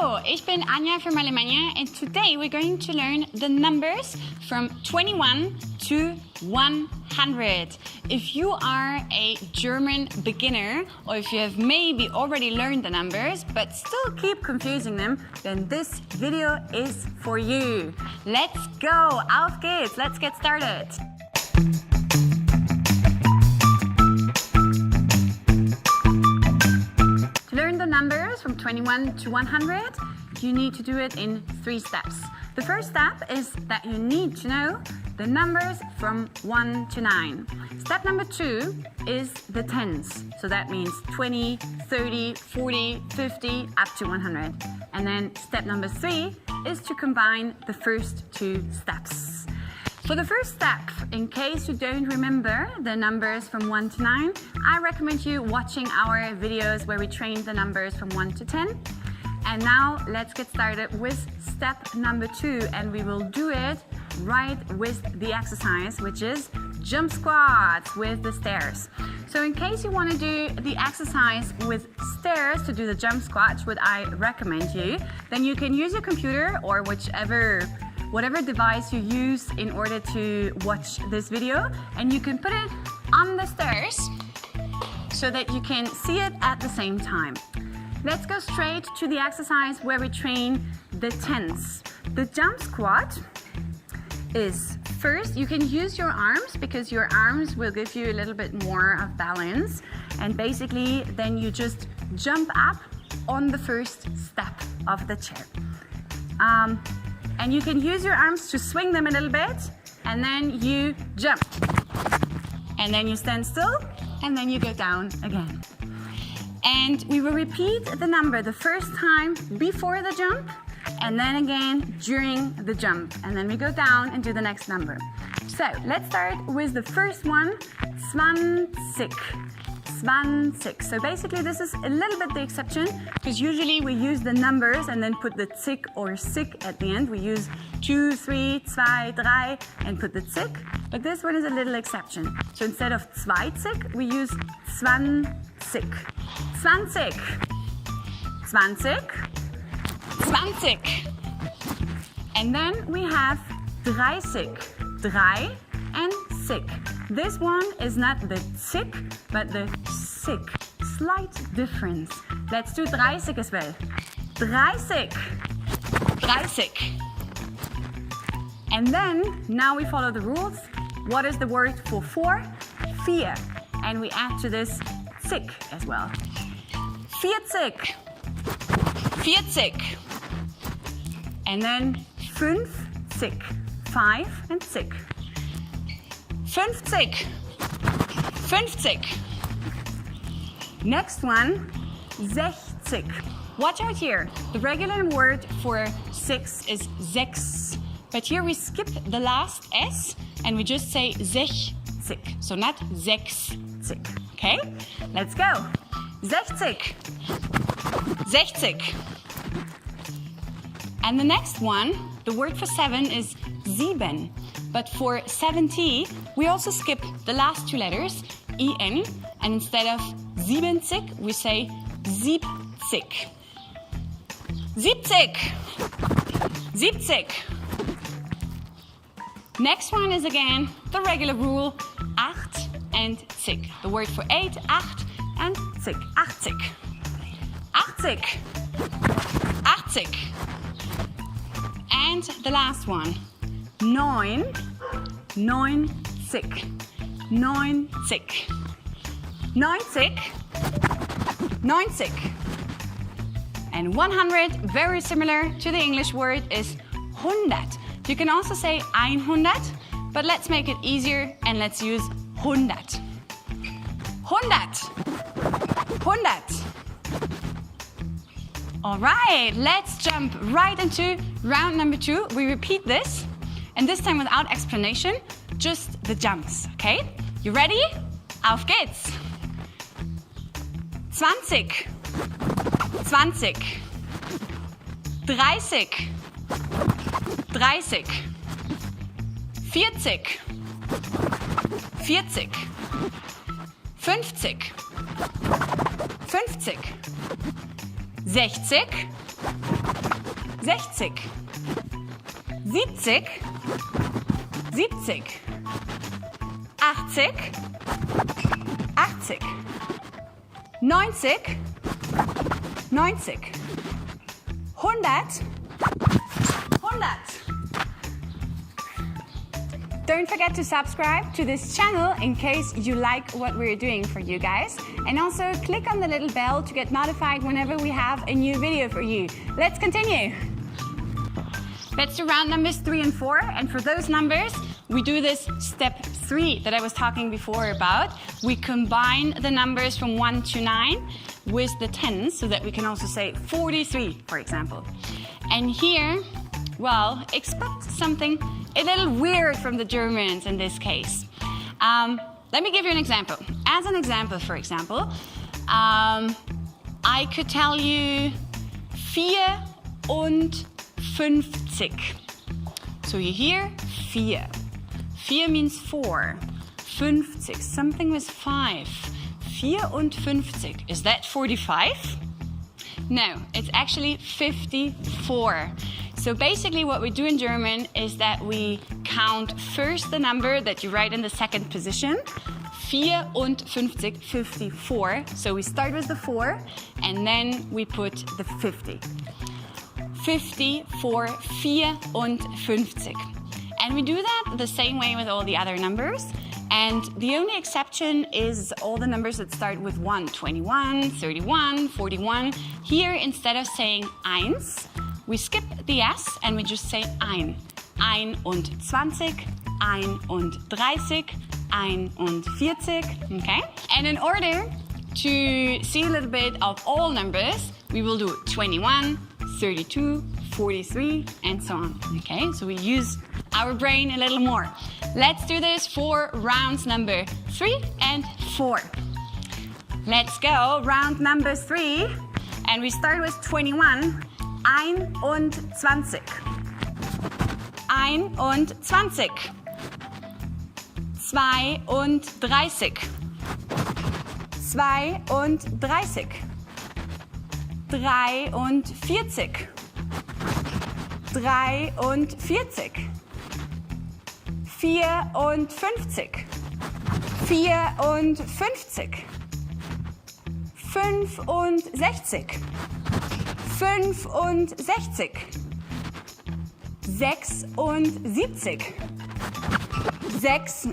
Hallo, ich bin Anja from Alemania and today we're going to learn the numbers from 21 to 100. If you are a German beginner or if you have maybe already learned the numbers but still keep confusing them, then this video is for you. Let's go, auf geht's, let's get started. To learn the numbers from 21 to 100, you need to do it in 3 steps. The first step is that you need to know the numbers from 1 to 9. Step number 2 is the tens. So that means 20, 30, 40, 50, up to 100. And then step number 3 is to combine the first 2 steps. For the first step, in case you don't remember the numbers from 1 to 9, I recommend you watching our videos where we train the numbers from 1 to 10. And now let's get started with step number 2, and we will do it right with the exercise, which is jump squats with the stairs. So in case you want to do the exercise with stairs to do the jump squats, what I recommend you, then you can use your computer or whatever device you use in order to watch this video, and you can put it on the stairs so that you can see it at the same time. Let's go straight to the exercise where we train the tens. The jump squat is first, you can use your arms because your arms will give you a little bit more of balance, and basically then you just jump up on the first step of the chair. And you can use your arms to swing them a little bit, and then you jump. And then you stand still, and then you go down again. And we will repeat the number the first time before the jump, and then again during the jump. And then we go down and do the next number. So let's start with the first one, 20. 20. So basically this is a little bit the exception, because usually we use the numbers and then put the zig or sig at the end. We use 2, 3, 2, 3 and put the zig, but this one is a little exception. So instead of 20, we use 20. 20. 20. 20. And then we have dreißig. Drei and sig. This one is not the zig, but the sig. Slight difference. Let's do dreißig as well. Dreißig. Dreißig. And then, now we follow the rules. What is the word for 4? Vier. And we add to this zig as well. 40. 40. And then 50. 5 and zig. 50. 50. Next one, 60. Watch out here. The regular word for 6 is sechs. But here we skip the last S and we just say 60. So not 60. Okay? Let's go. 60. 60. And the next one, the word for 7 is sieben. But for 70, we also skip the last 2 letters, en, and instead of 70, we say 70. 70. 70. Next one is again the regular rule, acht and zig. The word for 8, acht, and zig, 80. 80. 80. And the last one, 9, 90. 90. 90. 90. And 100, very similar to the English word, is 100. You can also say 100, but let's make it easier and let's use 100. 100. 100. All right, let's jump right into round number 2. We repeat this, and this time without explanation, just the jumps, okay? You ready? Auf geht's! 20. 20. 30. 30. 40. 40. 50. 50. 60, 60, 70, 70, 80, 80, 90, 90, 100, 100. Don't forget to subscribe to this channel in case you like what we're doing for you guys. And also click on the little bell to get notified whenever we have a new video for you. Let's continue. Let's do round numbers 3 and 4. And for those numbers, we do this step 3 that I was talking before about. We combine the numbers from 1 to 9 with the tens so that we can also say 43, for example. And here, well, expect something a little weird from the Germans in this case. Let me give you an example. As an example, for example, I could tell you 54. So you hear 4. 4 means 4. 50, something with 5. 54. Is that 45? No, it's actually 54. So basically what we do in German is that we count first the number that you write in the second position. 54, 54. So we start with the 4 and then we put the 50. 54, 54. And we do that the same way with all the other numbers. And the only exception is all the numbers that start with 1, 21, 31, 41. Here, instead of saying eins, we skip the S and we just say ein. einundzwanzig, 31, 41. Okay? And in order to see a little bit of all numbers, we will do 21, 32, 43, and so on. Okay? So we use our brain a little more. Let's do this for rounds number 3 and 4. Let's go. Round number 3. And we start with 21. 21. 21. 32. 32. 43. 43. 54. 54. 65. 65. 76. 76.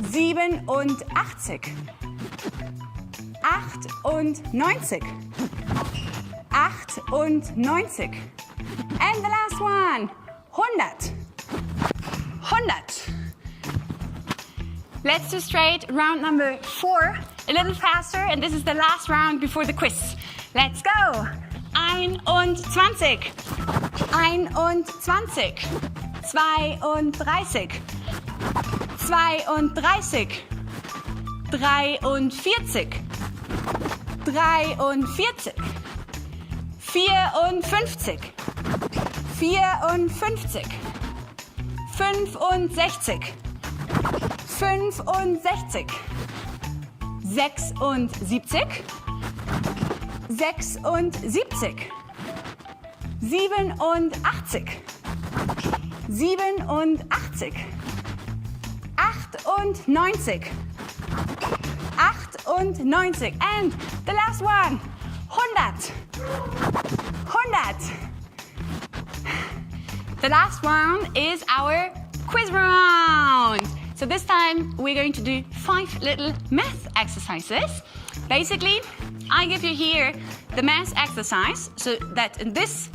87. 87. 98. 98. And the last one, 100. 100. Let's do straight round number 4, a little faster, and this is the last round before the quiz. Let's go. 21. 21. 32. 32. 43. 43. 43. 54. 54. 65. 65. 76. 76. 87. 87. 98. 98. And the last one, 100. 100. The last one is our quiz round. So this time we're going to do 5 little math exercises. Basically, I give you here the math exercise so that in this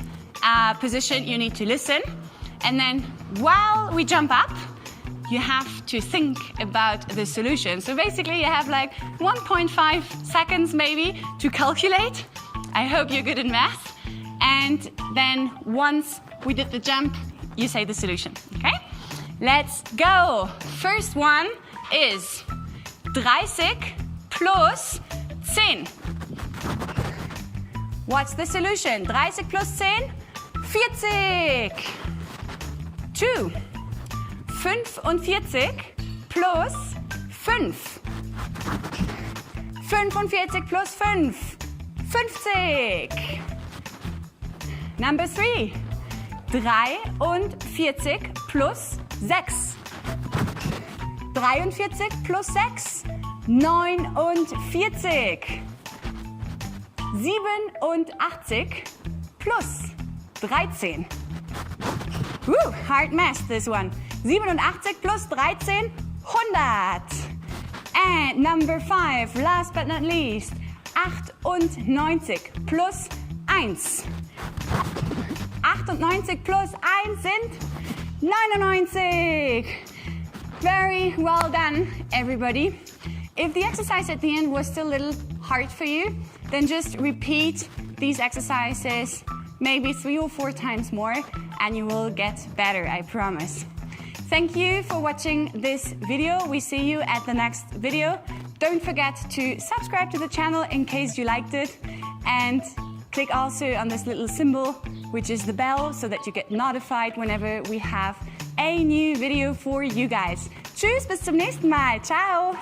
position you need to listen. And then while we jump up, you have to think about the solution. So basically you have like 1.5 seconds maybe to calculate. I hope you're good in math. And then once we did the jump, you say the solution, okay? Let's go. First one is 30 plus 10. What's the solution? 30 plus 10? 40. 2. 45 plus 5. 45 plus 5. 50. Number 3. 43 plus 6. 43 plus 6. 49. 87 plus 13. Hard math, this one. 87 plus 13, 100. And number 5, last but not least, 98 plus 1. 98 plus 1 sind 99. Very well done, everybody. If the exercise at the end was still a little hard for you, then just repeat these exercises maybe 3 or 4 times more and you will get better, I promise. Thank you for watching this video. We see you at the next video. Don't forget to subscribe to the channel in case you liked it, and click also on this little symbol, which is the bell, so that you get notified whenever we have a new video for you guys. Tschüss, bis zum nächsten Mal. Ciao.